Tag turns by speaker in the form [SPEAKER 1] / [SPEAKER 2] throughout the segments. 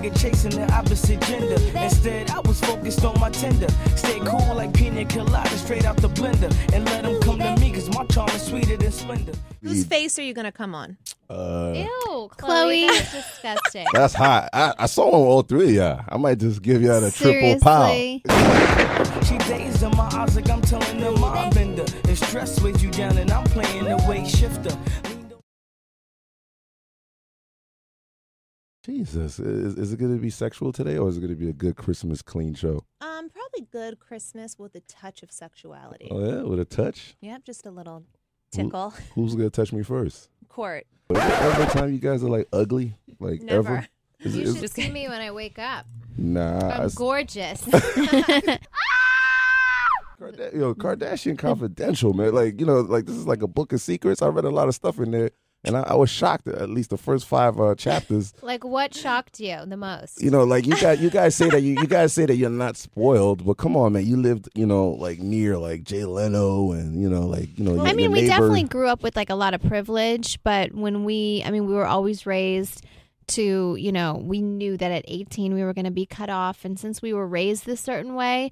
[SPEAKER 1] nigga chasing the opposite gender. Instead, I was focused on my tender. Stay cool like pina colada straight out the blender. And let them come to me, cause my charm is sweeter than splendor.
[SPEAKER 2] Whose face are you going to come on?
[SPEAKER 3] Ew, Chloe. That's disgusting.
[SPEAKER 4] That's hot. I saw on all three of y'all. I might just give y'all a triple pow.
[SPEAKER 1] She dazed in my eyes like I'm telling her my bender. If stress weighs you down and I'm playing the weight shifter.
[SPEAKER 4] Jesus, is it going to be sexual today, or is it going to be a good Christmas clean show?
[SPEAKER 2] Probably good Christmas with a touch of sexuality.
[SPEAKER 4] Oh yeah, with a touch.
[SPEAKER 2] Yep, just a little tickle.
[SPEAKER 4] Who's going to touch me first?
[SPEAKER 2] Court.
[SPEAKER 4] Every time you guys are like ugly, like
[SPEAKER 2] Never.
[SPEAKER 4] ever.
[SPEAKER 3] You should see me when I wake up.
[SPEAKER 4] Nah,
[SPEAKER 3] I'm gorgeous.
[SPEAKER 4] Kardashian Confidential, man. Like, you know, like this is like a book of secrets. I read a lot of stuff in there, and I was shocked at least the first 5 chapters.
[SPEAKER 3] Like, what shocked you the most?
[SPEAKER 4] You know, like you guys say that you guys say that you're not spoiled, but come on, man, you lived, you know, like near like Jay Leno, and
[SPEAKER 3] I mean, we definitely grew up with like a lot of privilege, but we were always raised to, you know, we knew that at 18 we were going to be cut off, and since we were raised this certain way,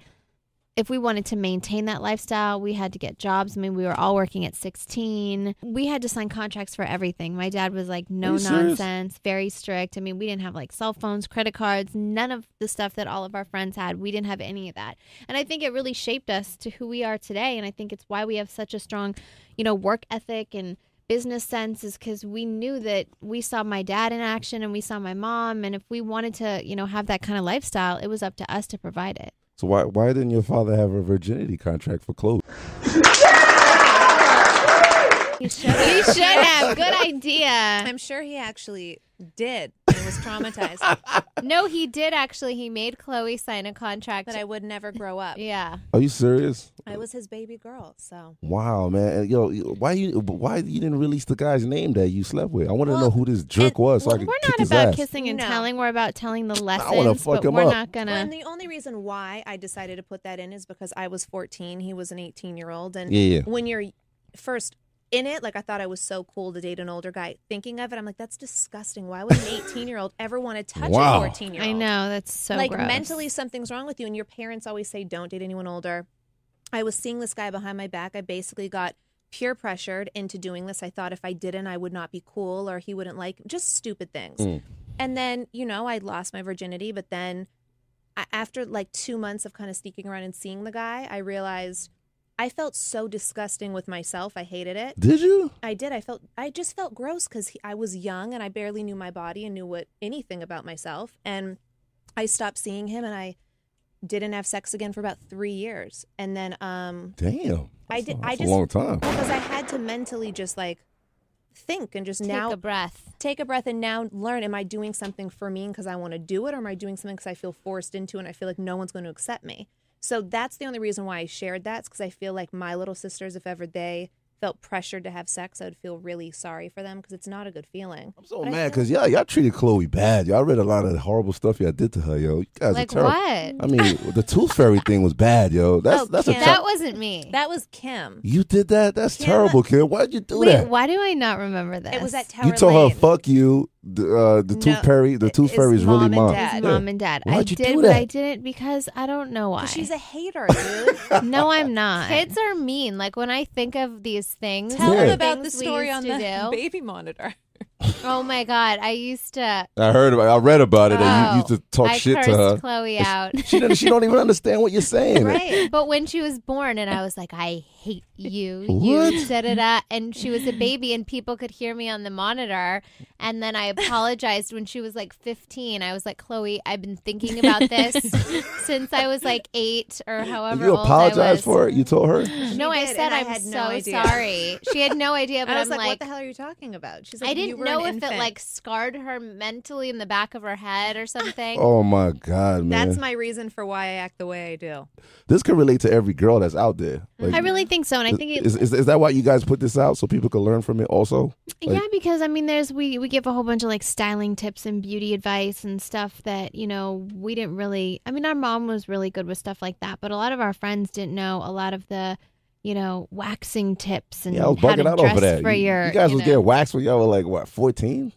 [SPEAKER 3] if we wanted to maintain that lifestyle, we had to get jobs. I mean, we were all working at 16. We had to sign contracts for everything. My dad was like, no nonsense, very strict. I mean, we didn't have like cell phones, credit cards, none of the stuff that all of our friends had. We didn't have any of that. And I think it really shaped us to who we are today. And I think it's why we have such a strong, you know, work ethic and business sense, is because we knew that we saw my dad in action and we saw my mom. And if we wanted to, you know, have that kind of lifestyle, it was up to us to provide it.
[SPEAKER 4] So why didn't your father have a virginity contract for clothes?
[SPEAKER 3] You should have. Good idea.
[SPEAKER 2] I'm sure he actually did and was traumatized.
[SPEAKER 3] No, he did actually. He made Chloe sign a contract
[SPEAKER 2] that I would never grow up.
[SPEAKER 3] Yeah.
[SPEAKER 4] Are you serious?
[SPEAKER 2] I was his baby girl, so.
[SPEAKER 4] Wow, man. Yo, why you didn't release the guy's name that you slept with? I want to know who this jerk was so I could kick his ass.
[SPEAKER 3] We're not about kissing and telling. We're about telling the lessons.
[SPEAKER 4] I want to fuck him
[SPEAKER 3] we're
[SPEAKER 4] up.
[SPEAKER 3] Not gonna.
[SPEAKER 2] Well, and the only reason why I decided to put that in is because I was 14. He was an 18-year-old. And when you're first in it, like, I thought I was so cool to date an older guy. Thinking of it, I'm like, that's disgusting. Why would an 18-year-old ever want to touch a 14-year-old?
[SPEAKER 3] I know, that's so
[SPEAKER 2] like
[SPEAKER 3] gross.
[SPEAKER 2] Mentally something's wrong with you, and your parents always say don't date anyone older. I was seeing this guy behind my back. I basically got peer pressured into doing this. I thought if I didn't, I would not be cool, or he wouldn't like, just stupid things. And then, you know, I lost my virginity, but then after like 2 months of kind of sneaking around and seeing the guy, I realized I felt so disgusting with myself. I hated it.
[SPEAKER 4] Did you?
[SPEAKER 2] I did. I just felt gross because I was young and I barely knew my body and knew anything about myself. And I stopped seeing him, and I didn't have sex again for about 3 years. And then,
[SPEAKER 4] damn,
[SPEAKER 2] that's
[SPEAKER 4] a long time.
[SPEAKER 2] Because I had to mentally just like think and just
[SPEAKER 3] take a breath
[SPEAKER 2] and now learn, am I doing something for me because I want to do it, or am I doing something because I feel forced into it and I feel like no one's going to accept me? So that's the only reason why I shared that, because I feel like my little sisters, if ever they felt pressured to have sex, I would feel really sorry for them, because it's not a good feeling.
[SPEAKER 4] I'm so mad because y'all treated Chloe bad. Y'all read a lot of the horrible stuff y'all did to her, yo. You guys
[SPEAKER 3] like
[SPEAKER 4] are terrible.
[SPEAKER 3] What?
[SPEAKER 4] I mean, the tooth fairy thing was bad, yo. That's
[SPEAKER 3] that wasn't me.
[SPEAKER 2] That was Kim.
[SPEAKER 4] You did that? That's terrible, Kim. Why'd you do that?
[SPEAKER 3] Why do I not remember this?
[SPEAKER 2] It was at Tower
[SPEAKER 4] You told
[SPEAKER 2] Lane.
[SPEAKER 4] her, "Fuck you." The tooth fairy. The tooth fairy is really mom.
[SPEAKER 3] His mom and dad.
[SPEAKER 4] Why'd
[SPEAKER 3] I
[SPEAKER 4] you
[SPEAKER 3] did,
[SPEAKER 4] do
[SPEAKER 3] but
[SPEAKER 4] that?
[SPEAKER 3] I didn't because I don't know why.
[SPEAKER 2] She's a hater, dude.
[SPEAKER 3] No, I'm not. Kids are mean. Like, when I think of these things,
[SPEAKER 2] tell them about the
[SPEAKER 3] things
[SPEAKER 2] story on the
[SPEAKER 3] do.
[SPEAKER 2] baby monitor.
[SPEAKER 3] Oh my God! I used to.
[SPEAKER 4] I read about it. And you used to talk shit to her.
[SPEAKER 3] I cursed Chloe out.
[SPEAKER 4] She don't even understand what you're saying.
[SPEAKER 3] Right. But when she was born, and I was like, I hate you.
[SPEAKER 4] What?
[SPEAKER 3] You da-da-da. And she was a baby, and people could hear me on the monitor. And then I apologized when she was like 15. I was like, Chloe, I've been thinking about this since I was like 8 or however
[SPEAKER 4] You
[SPEAKER 3] old I was.
[SPEAKER 4] apologized for it? You told her?
[SPEAKER 3] No, I said I'm so sorry. She had no idea, but
[SPEAKER 2] I was
[SPEAKER 3] I'm
[SPEAKER 2] like, what the hell are you talking about? She's like,
[SPEAKER 3] I didn't
[SPEAKER 2] you were
[SPEAKER 3] know
[SPEAKER 2] an
[SPEAKER 3] if
[SPEAKER 2] infant.
[SPEAKER 3] it like scarred her mentally in the back of her head or something.
[SPEAKER 4] Oh my God, man.
[SPEAKER 2] That's my reason for why I act the way I do.
[SPEAKER 4] This could relate to every girl that's out there. Like,
[SPEAKER 3] I really think so, and I think
[SPEAKER 4] is that why you guys put this out, so people can learn from it also?
[SPEAKER 3] Yeah, because I mean, we give a whole bunch of like styling tips and beauty advice and stuff that, you know, we didn't really. I mean, our mom was really good with stuff like that, but a lot of our friends didn't know a lot of the, you know, waxing tips and
[SPEAKER 4] I was
[SPEAKER 3] how
[SPEAKER 4] bugging
[SPEAKER 3] to
[SPEAKER 4] out
[SPEAKER 3] dress
[SPEAKER 4] over that.
[SPEAKER 3] for
[SPEAKER 4] You
[SPEAKER 3] your.
[SPEAKER 4] guys was getting waxed when y'all were like what, 14?